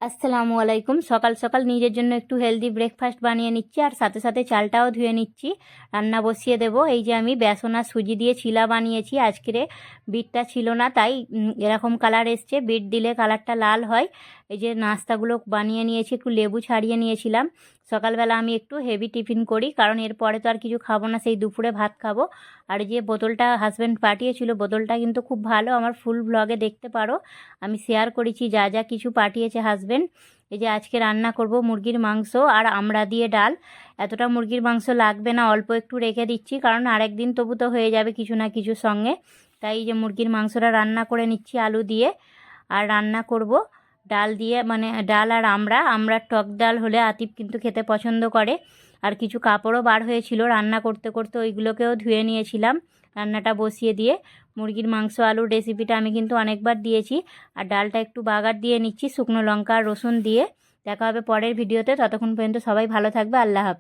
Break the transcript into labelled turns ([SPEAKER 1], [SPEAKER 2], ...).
[SPEAKER 1] আসসালামু আলাইকুম। সকাল সকাল নিজের জন্য একটু হেলদি ব্রেকফাস্ট বানিয়ে নিচ্ছি, আর সাথে সাথে চালটাও ধুয়ে নিচ্ছি। রান্না বসিয়ে দেব। এই যে আমি বেসন আর সুজি দিয়ে চিলা বানিয়েছি। আজকের বিটটা ছিল না, তাই এরকম কালার এসছে। বিট দিলে কালারটা লাল হয়। এই যে নাস্তাগুলো বানিয়ে নিয়েছি, একটু লেবু ছাড়িয়ে নিয়েছিলাম। সকালবেলা আমি একটু হেভি টিফিন করি, কারণ এরপরে তো আর কিছু খাবো না, সেই দুপুরে ভাত খাবো। আর যে বোতলটা হাজব্যান্ড পাঠিয়েছিল, বোতলটা কিন্তু খুব ভালো, আমার ফুল ব্লগে দেখতে পারো। আমি শেয়ার করেছি যা যা কিছু পাঠিয়েছে হাজব্যান্ড। এই যে আজকে রান্না করব মুরগির মাংস আর আমড়া দিয়ে ডাল। এতটা মুরগির মাংস লাগবে না, অল্প একটু রেখে দিচ্ছি, কারণ আরেক দিন তবু তো হয়ে যাবে কিছু না কিছুর সঙ্গে। তাই এই যে মুরগির মাংসটা রান্না করে নিচ্ছি আলু দিয়ে। আর রান্না করব ডাল দিয়ে, মানে ডাল আর আমড়ার টক ডাল হলে আতিফ কিন্তু খেতে পছন্দ করে। আর কিছু কাপড়ও বার হয়েছিল রান্না করতে করতে, ওইগুলোকেও ধুয়ে নিয়েছিলাম রান্নাটা বসিয়ে দিয়ে। মুরগির মাংস আলুর রেসিপিটা আমি কিন্তু অনেকবার দিয়েছি। আর ডালটা একটু বাগার দিয়ে নিচ্ছি শুকনো লঙ্কা আর রসুন দিয়ে। দেখা হবে পরের ভিডিওতে, ততক্ষণ পর্যন্ত সবাই ভালো থাকবে। আল্লাহ হাফেজ।